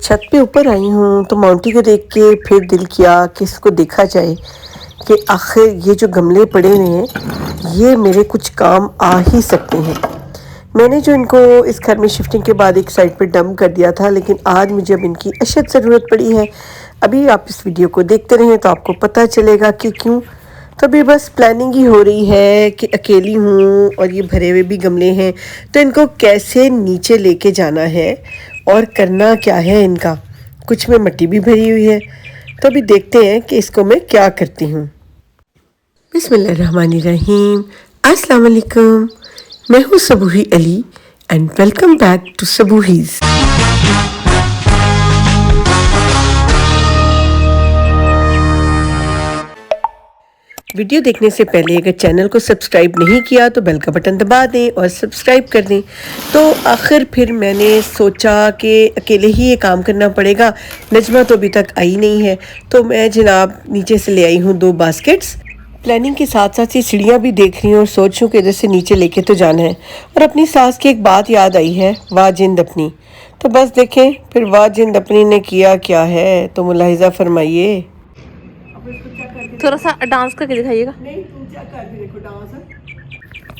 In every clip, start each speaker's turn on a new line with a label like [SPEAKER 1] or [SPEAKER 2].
[SPEAKER 1] छत पे ऊपर आई हूँ तो माउंटी को देख के फिर दिल किया कि इसको देखा जाए कि आखिर ये जो गमले पड़े हुए हैं ये मेरे कुछ काम आ ही सकते हैं। मैंने जो इनको इस घर में शिफ्टिंग के बाद एक साइड पे डंप कर दिया था, लेकिन आज मुझे अब इनकी अशद ज़रूरत पड़ी है। अभी आप इस वीडियो को देखते रहें तो आपको पता चलेगा कि क्यों। तो अभी बस प्लानिंग ही हो रही है कि अकेली हूँ और ये भरे हुए भी गमले हैं, तो इनको कैसे नीचे लेके जाना है और करना क्या है इनका। कुछ में मिट्टी भी भरी हुई है, तो अभी देखते हैं कि इसको मैं क्या करती हूँ। बिस्मिल्लाहिर्रहमानिर्रहीम। अस्सलाम वालेकुम। मैं हूँ Sabuhi Ali and welcome back to Sabuhi's. Video देखने से पहले अगर चैनल को सब्सक्राइब नहीं किया तो बेल का बटन दबा दें और सब्सक्राइब कर दें। तो आखिर फिर मैंने सोचा कि अकेले ही ये काम करना पड़ेगा। नजमा तो अभी तक आई नहीं है, तो मैं जनाब नीचे से ले आई हूँ 2 बास्केट्स। प्लानिंग के साथ साथ ये सीढ़ियाँ भी देख रही हूँ और सोच रही हूँ कि इधर से नीचे लेके तो जाना है। और अपनी सास की एक बात याद आई है, वाह जिंद अपनी। तो बस देखें फिर वाह जिंद अपनी ने किया क्या है, तो मुलाहिजा फरमाइए।
[SPEAKER 2] थोड़ा सा डांस करके दिखाइएगा।
[SPEAKER 1] नहीं, तुम क्या कर रही देखो डांस है।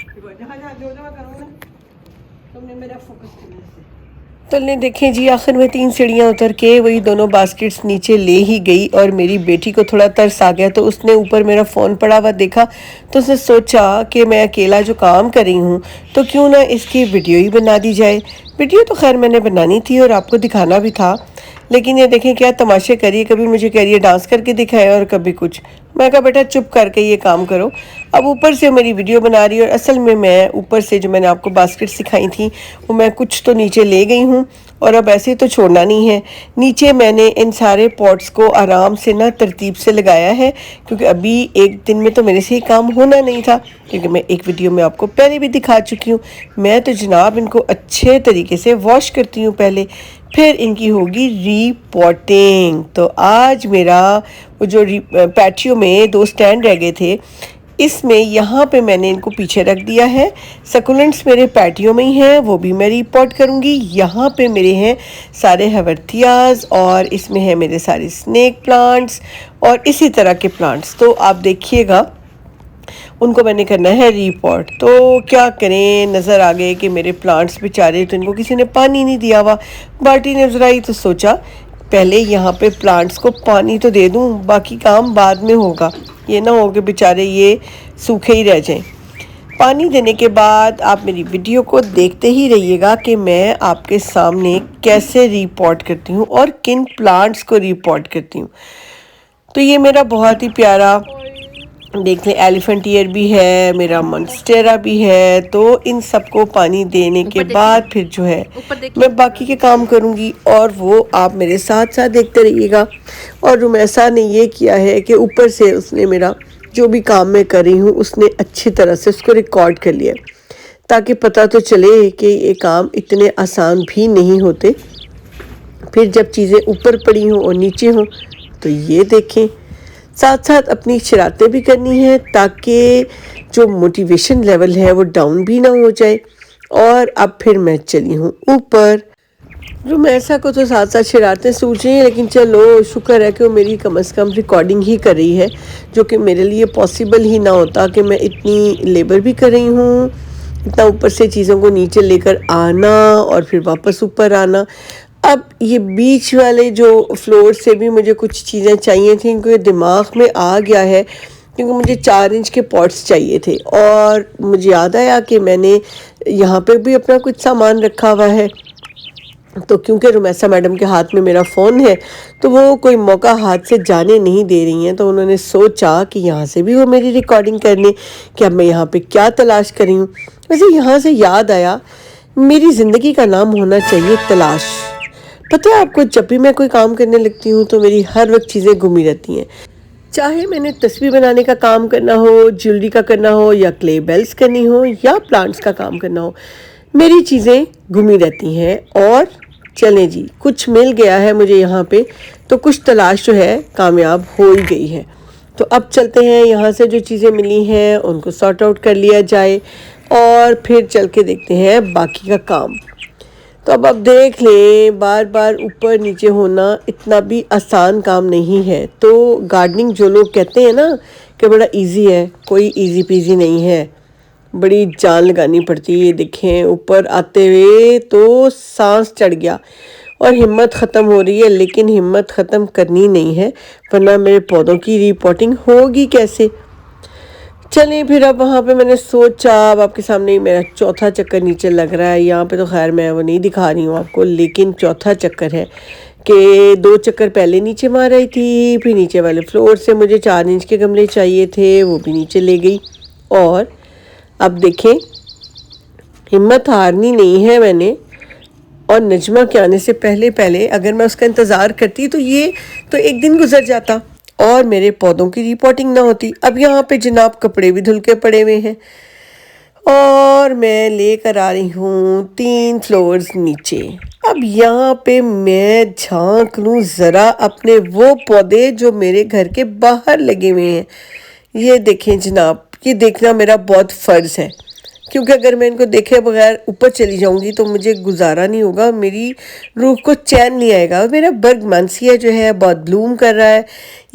[SPEAKER 1] देखो जहाँ जहाँ जो मैं करूँगा तुमने मेरा फोकस करना है। तो ले देखें जी, आखिर में 3 सीढ़ियाँ उतर के वही दोनों बास्केट्स नीचे ले ही गई। और मेरी बेटी को थोड़ा तरस आ गया, तो उसने ऊपर मेरा फ़ोन पड़ा हुआ देखा, तो उसने सोचा कि मैं अकेला जो काम कर रही हूँ तो क्यों ना इसकी वीडियो ही बना दी जाए। वीडियो तो खैर मैंने बनानी थी और आपको दिखाना भी था, लेकिन ये देखें क्या तमाशे करिए। कभी मुझे कह रही है डांस करके दिखाए और कभी कुछ। मैं कहा बेटा चुप करके ये काम करो। अब ऊपर से मेरी वीडियो बना रही है और असल में मैं ऊपर से जो मैंने आपको बास्केट सिखाई थी वो मैं कुछ तो नीचे ले गई हूँ, और अब ऐसे तो छोड़ना नहीं है। नीचे मैंने इन सारे पॉट्स को आराम से ना तरतीब से लगाया है, क्योंकि अभी एक दिन में तो मेरे से ही काम होना नहीं था, क्योंकि मैं एक वीडियो में आपको पहले भी दिखा चुकी हूँ। मैं तो जनाब इनको अच्छे तरीके से वॉश करती हूँ पहले, फिर इनकी होगी रीपॉटिंग। तो आज मेरा वो जो पैटियो में 2 स्टैंड रह गए थे, इसमें यहाँ पे मैंने इनको पीछे रख दिया है। सकुलेंट्स मेरे पैटियो में ही हैं, वो भी मैं रीपॉट करूँगी। यहाँ पे मेरे हैं सारे हेवरथियाज और इसमें है मेरे सारे स्नेक प्लांट्स और इसी तरह के प्लांट्स। तो आप देखिएगा उनको मैंने करना है रीपॉट। तो क्या करें, नज़र आ गए कि मेरे प्लांट्स बेचारे, तो इनको किसी ने पानी नहीं दिया हुआ। बाल्टी नजर आई तो सोचा पहले यहाँ पे प्लांट्स को पानी तो दे दूँ, बाकी काम बाद में होगा। ये ना हो कि बेचारे ये सूखे ही रह जाएं। पानी देने के बाद आप मेरी वीडियो को देखते ही रहिएगा कि मैं आपके सामने कैसे रीपॉट करती हूँ और किन प्लांट्स को रीपॉट करती हूँ। तो ये मेरा बहुत ही प्यारा देख लें एलिफेंट ईयर भी है, मेरा मॉन्स्टेरा भी है। तो इन सबको पानी देने के बाद फिर जो है मैं बाकी के काम करूँगी, और वो आप मेरे साथ साथ देखते रहिएगा। और रुमैसा ने ये किया है कि ऊपर से उसने मेरा जो भी काम मैं कर रही हूँ उसने अच्छी तरह से उसको रिकॉर्ड कर लिया, ताकि पता तो चले कि ये काम इतने आसान भी नहीं होते। फिर जब चीज़ें ऊपर पड़ी हों और नीचे हों तो ये देखें, साथ साथ अपनी शरारतें भी करनी है ताकि जो मोटिवेशन लेवल है वो डाउन भी ना हो जाए। और अब फिर मैं चली हूँ ऊपर। रुमैसा को तो साथ साथ शरारतें सूझ रही हैं, लेकिन चलो शुक्र है कि वो मेरी कम से कम रिकॉर्डिंग ही कर रही है, जो कि मेरे लिए पॉसिबल ही ना होता कि मैं इतनी लेबर भी कर रही हूँ, इतना ऊपर से चीज़ों को नीचे लेकर आना और फिर वापस ऊपर आना। अब ये बीच वाले जो फ्लोर से भी मुझे कुछ चीज़ें चाहिए थी, क्योंकि दिमाग में आ गया है, क्योंकि मुझे 4 इंच के पॉट्स चाहिए थे। और मुझे याद आया कि मैंने यहाँ पे भी अपना कुछ सामान रखा हुआ है, तो क्योंकि रुमैसा मैडम के हाथ में मेरा फ़ोन है तो वो कोई मौका हाथ से जाने नहीं दे रही हैं। तो उन्होंने सोचा कि यहाँ से भी वो मेरी रिकॉर्डिंग कर लें कि अब मैं यहाँ पे क्या तलाश कर रही हूँ। वैसे यहाँ से याद आया, मेरी ज़िंदगी का नाम होना चाहिए तलाश। पता है आपको, जब भी मैं कोई काम करने लगती हूँ तो मेरी हर वक्त चीज़ें घूमी रहती हैं। चाहे मैंने तस्वीर बनाने का काम करना हो, ज्वेलरी का करना हो, या क्ले बेल्स करनी हो, या प्लांट्स का काम करना हो, मेरी चीज़ें घूमी रहती हैं। और चलें जी, कुछ मिल गया है मुझे यहाँ पे, तो कुछ तलाश जो है कामयाब हो ही गई है। तो अब चलते हैं, यहाँ से जो चीज़ें मिली हैं उनको सॉर्ट आउट कर लिया जाए और फिर चल के देखते हैं बाकी का काम। तो अब आप देख लें, बार बार ऊपर नीचे होना इतना भी आसान काम नहीं है। तो गार्डनिंग जो लोग कहते हैं ना कि बड़ा इजी है, कोई इजी पीजी नहीं है, बड़ी जान लगानी पड़ती है। देखें ऊपर आते हुए तो सांस चढ़ गया और हिम्मत ख़त्म हो रही है, लेकिन हिम्मत ख़त्म करनी नहीं है वरना मेरे पौधों की रिपोर्टिंग होगी कैसे। चलिए फिर अब वहाँ पे मैंने सोचा, अब आपके सामने ही मेरा चौथा चक्कर नीचे लग रहा है। यहाँ पे तो खैर मैं वो नहीं दिखा रही हूँ आपको, लेकिन चौथा चक्कर है कि 2 चक्कर पहले नीचे मार रही थी, फिर नीचे वाले फ्लोर से मुझे 4 इंच के गमले चाहिए थे, वो भी नीचे ले गई। और अब देखें, हिम्मत हारनी नहीं है मैंने। और नजमा के आने से पहले पहले अगर मैं उसका इंतज़ार करती तो ये तो एक दिन गुजर जाता और मेरे पौधों की रिपोर्टिंग ना होती। अब यहाँ पे जनाब कपड़े भी धुल के पड़े हुए हैं और मैं लेकर आ रही हूँ 3 फ्लोर्स नीचे। अब यहाँ पे मैं झांक लूँ ज़रा अपने वो पौधे जो मेरे घर के बाहर लगे हुए हैं। ये देखें जनाब, ये देखना मेरा बहुत फ़र्ज़ है, क्योंकि अगर मैं इनको देखे बगैर ऊपर चली जाऊंगी तो मुझे गुजारा नहीं होगा, मेरी रूह को चैन नहीं आएगा। मेरा बर्गमानसिया जो है बहुत ब्लूम कर रहा है।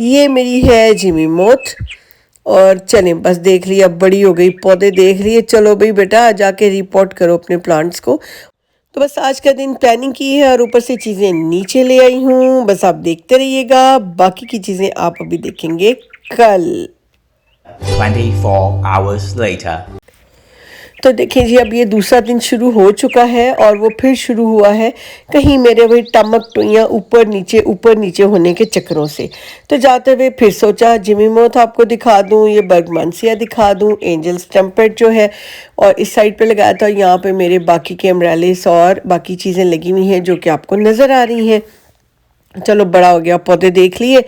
[SPEAKER 1] ये मेरी है जिमी मोथ। और चलें बस देख लिया, बड़ी हो गई, पौधे देख लिए, चलो भाई बेटा जाके रिपोर्ट करो अपने प्लांट्स को। तो बस आज का दिन प्लानिंग की है और ऊपर से चीज़ें नीचे ले आई हूँ। बस आप देखते रहिएगा, बाकी की चीज़ें आप अभी देखेंगे कल।
[SPEAKER 3] 24 hours later.
[SPEAKER 1] तो देखें जी, अब ये दूसरा दिन शुरू हो चुका है और वो फिर शुरू हुआ है कहीं मेरे वही टमक टुइयाँ ऊपर नीचे होने के चक्करों से। तो जाते हुए फिर सोचा जिमी मोथ आपको दिखा दूँ, ये बर्गमानसिया दिखा दूँ, एंजल्स टेम्पेट जो है और इस साइड पे लगाया था। यहाँ पे मेरे बाकी के अम्ब्रेलिस और बाकी चीज़ें लगी हुई हैं जो कि आपको नज़र आ रही हैं। चलो बड़ा हो गया, पौधे देख लिए,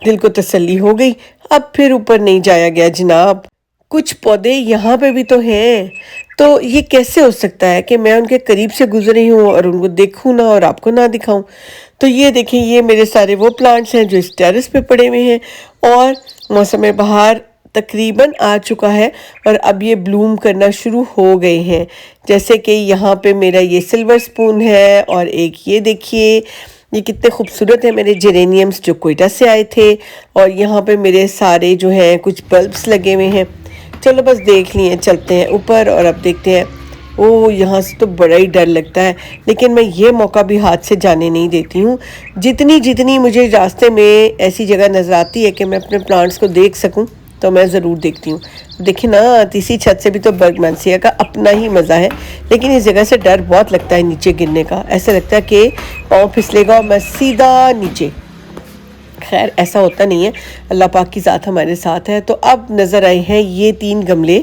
[SPEAKER 1] दिल को तसल्ली हो गई। अब फिर ऊपर नहीं जाया गया जनाब। कुछ पौधे यहाँ पे भी तो हैं, तो ये कैसे हो सकता है कि मैं उनके करीब से गुजर रही हूँ और उनको देखूँ ना और आपको ना दिखाऊं। तो ये देखें, ये मेरे सारे वो प्लांट्स हैं जो इस टेरेस पे पड़े हुए हैं और मौसम बहार तकरीबन आ चुका है और अब ये ब्लूम करना शुरू हो गए हैं। जैसे कि यहाँ पे मेरा ये सिल्वर स्पून है और एक ये देखिए, ये कितने खूबसूरत है मेरे जेरेनियम्स जो कोयटा से आए थे। और यहाँ पे मेरे सारे जो हैं कुछ बल्ब्स लगे हुए हैं। चलो बस देख लिए, चलते हैं ऊपर और अब देखते हैं। ओ यहाँ से तो बड़ा ही डर लगता है, लेकिन मैं ये मौका भी हाथ से जाने नहीं देती हूँ। जितनी मुझे रास्ते में ऐसी जगह नज़र आती है कि मैं अपने प्लांट्स को देख सकूँ तो मैं ज़रूर देखती हूँ। देखिए ना, तीसरी छत से भी तो बर्गमानसिया का अपना ही मज़ा है, लेकिन इस जगह से डर बहुत लगता है नीचे गिरने का। ऐसा लगता है कि पाँव फिसलेगा और मैं सीधा नीचे। खैर ऐसा होता नहीं है, अल्लाह पाक की ज़ात हमारे साथ है। तो अब नज़र आए हैं ये 3 गमले।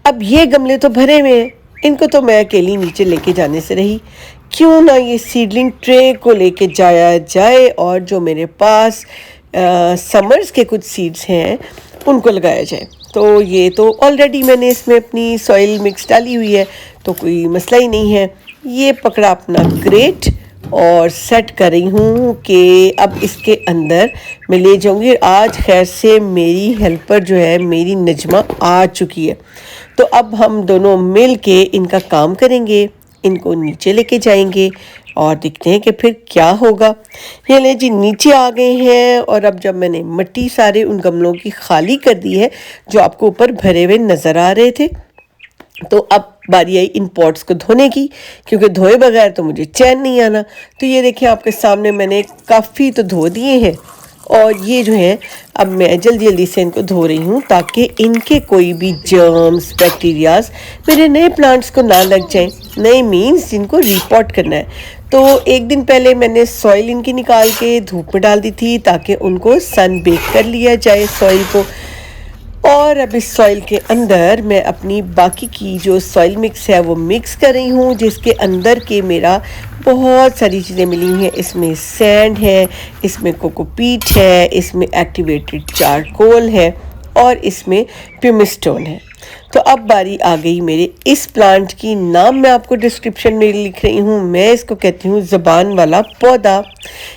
[SPEAKER 1] अब ये गमले तो भरे हुए हैं, इनको तो मैं अकेली नीचे लेके जाने से रही, क्यों ना ये सीडलिंग ट्रे को लेके जाया जाए और जो मेरे पास समर्स के कुछ सीड्स हैं उनको लगाया जाए। तो ये तो ऑलरेडी मैंने इसमें अपनी सॉइल मिक्स डाली हुई है, तो कोई मसला ही नहीं है। ये पकड़ा अपना क्रेट और सेट कर रही हूँ कि अब इसके अंदर मैं ले जाऊँगी। आज खैर से मेरी हेल्पर जो है मेरी नजमा आ चुकी है, तो अब हम दोनों मिल के इनका काम करेंगे, इनको नीचे लेके जाएंगे और देखते हैं कि फिर क्या होगा। ये ले जी नीचे आ गए हैं और अब जब मैंने मिट्टी सारे उन गमलों की खाली कर दी है जो आपको ऊपर भरे हुए नज़र आ रहे थे, तो अब बारी आई इन पॉट्स को धोने की, क्योंकि धोए बगैर तो मुझे चैन नहीं आना। तो ये देखिए आपके सामने मैंने काफ़ी तो धो दिए हैं और ये जो है अब मैं जल्दी से इनको धो रही हूँ ताकि इनके कोई भी जर्म्स बैक्टीरियाज मेरे नए प्लांट्स को ना लग जाएं। नए मीन्स जिनको रिपोर्ट करना है। तो एक दिन पहले मैंने सॉइल इनकी निकाल के धूप में डाल दी थी ताकि उनको सन बेक कर लिया जाए सॉइल को। और अब इस सॉइल के अंदर मैं अपनी बाकी की जो सॉइल मिक्स है वो मिक्स कर रही हूँ, जिसके अंदर के मेरा बहुत सारी चीज़ें मिली हुई हैं। इसमें सैंड है, इसमें कोकोपीट है, इसमें एक्टिवेटेड चारकोल है और इसमें प्यूमिस्टोन है। तो अब बारी आ गई मेरे इस प्लांट की। नाम मैं आपको डिस्क्रिप्शन में लिख रही हूँ। मैं इसको कहती हूँ ज़बान वाला पौधा।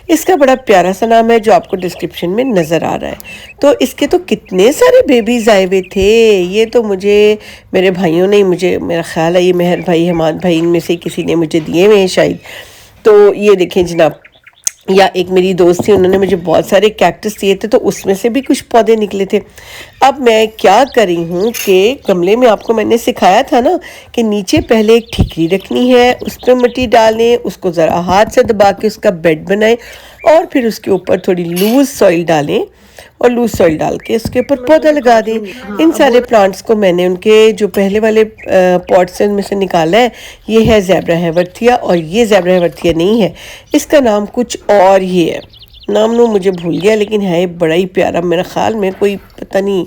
[SPEAKER 1] इसका बड़ा प्यारा सा नाम है जो आपको डिस्क्रिप्शन में नज़र आ रहा है। तो इसके तो कितने सारे बेबीज़ आए हुए थे। ये तो मुझे मेरे भाइयों ने मुझे, मेरा ख्याल है ये मेहर भाई, हमाद भाई, इनमें से किसी ने मुझे दिए हुए हैं शायद। तो ये देखें जनाब, या एक मेरी दोस्त थी, उन्होंने मुझे बहुत सारे कैक्टस दिए थे, तो उसमें से भी कुछ पौधे निकले थे। अब मैं क्या कर रही हूँ कि गमले में आपको मैंने सिखाया था ना कि नीचे पहले एक ठीकरी रखनी है, उस पर मिट्टी डालें, उसको ज़रा हाथ से दबा के उसका बेड बनाएं और फिर उसके ऊपर थोड़ी लूज़ सॉइल डालें और लूज सॉइल डाल के उसके ऊपर पौधा लगा दें। इन सारे प्लांट्स को मैंने उनके जो पहले वाले पॉट्स से उनमें से निकाला है। ये है ज़ेब्रा हैवर्थिया, और ये ज़ेब्रा हैवर्थिया नहीं है, इसका नाम कुछ और ही है। नाम नो मुझे भूल गया, लेकिन है बड़ा ही प्यारा। मेरा ख्याल में कोई पता नहीं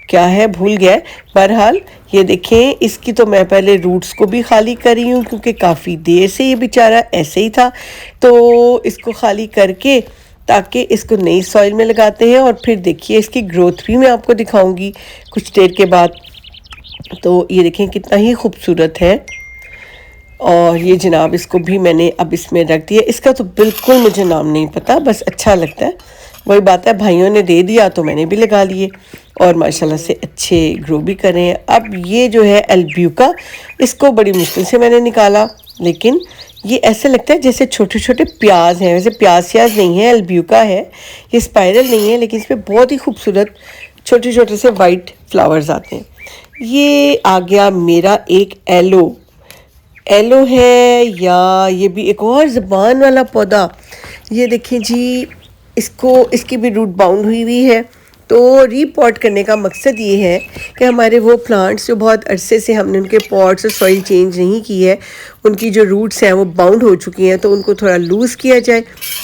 [SPEAKER 1] क्या है, भूल गया है। बहरहाल ये देखें, इसकी तो मैं पहले रूट्स को भी खाली कर रही हूँ क्योंकि काफ़ी देर से ये बेचारा ऐसे ही था। तो इसको खाली करके ताकि इसको नई सॉइल में लगाते हैं और फिर देखिए इसकी ग्रोथ भी मैं आपको दिखाऊंगी कुछ देर के बाद। तो ये देखें कितना ही खूबसूरत है। और ये जनाब इसको भी मैंने अब इसमें रख दिया। इसका तो बिल्कुल मुझे नाम नहीं पता, बस अच्छा लगता है। वही बात है, भाइयों ने दे दिया तो मैंने भी लगा लिए और माशाल्लाह से अच्छे ग्रो भी कर रहे हैं। अब ये जो है एल्ब्यूका, इसको बड़ी मुश्किल से मैंने निकाला, लेकिन ये ऐसे लगता है जैसे छोटे छोटे प्याज हैं। वैसे प्याज श्याज नहीं है, एल्ब्यूका है। ये स्पाइरल नहीं है, लेकिन इसमें बहुत ही खूबसूरत छोटे छोटे से वाइट फ्लावर्स आते हैं। ये आ गया मेरा एक एलो है, या ये भी एक और ज़बान वाला पौधा। ये देखें जी, इसकी भी रूट बाउंड हुई है। तो रीपॉट करने का मकसद ये है कि हमारे वो प्लांट्स जो बहुत अरसे से हमने उनके पॉट्स और सॉइल चेंज नहीं की है, उनकी जो रूट्स हैं वो बाउंड हो चुकी हैं, तो उनको थोड़ा लूज़ किया जाए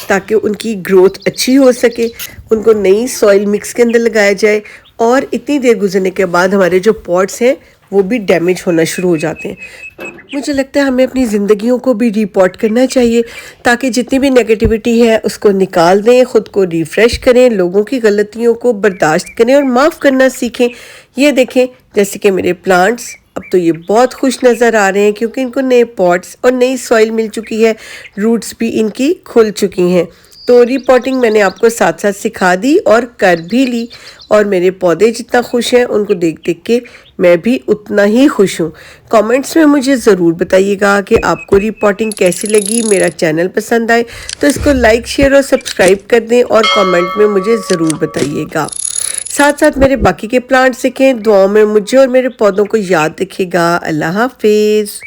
[SPEAKER 1] ताकि उनकी ग्रोथ अच्छी हो सके। उनको नई सॉइल मिक्स के अंदर लगाया जाए, और इतनी देर गुजरने के बाद हमारे जो पॉट्स हैं वो भी डैमेज होना शुरू हो जाते हैं। मुझे लगता है हमें अपनी ज़िंदगियों को भी रिपोर्ट करना चाहिए ताकि जितनी भी नेगेटिविटी है उसको निकाल दें, ख़ुद को रिफ़्रेश करें, लोगों की गलतियों को बर्दाश्त करें और माफ़ करना सीखें। ये देखें जैसे कि मेरे प्लांट्स अब तो ये बहुत खुश नज़र आ रहे हैं क्योंकि इनको नए पॉट्स और नई सॉइल मिल चुकी है, रूट्स भी इनकी खुल चुकी हैं। तो रिपोर्टिंग मैंने आपको साथ साथ सिखा दी और कर भी ली, और मेरे पौधे जितना खुश हैं उनको देख देख के मैं भी उतना ही खुश हूँ। कमेंट्स में मुझे ज़रूर बताइएगा कि आपको रिपोर्टिंग कैसी लगी। मेरा चैनल पसंद आए तो इसको लाइक, शेयर और सब्सक्राइब कर दें और कमेंट में मुझे ज़रूर बताइएगा। साथ साथ मेरे बाकी के प्लांट्स देखें, दुआओं में मुझे और मेरे पौधों को याद रखिएगा। अल्लाह हाफिज़।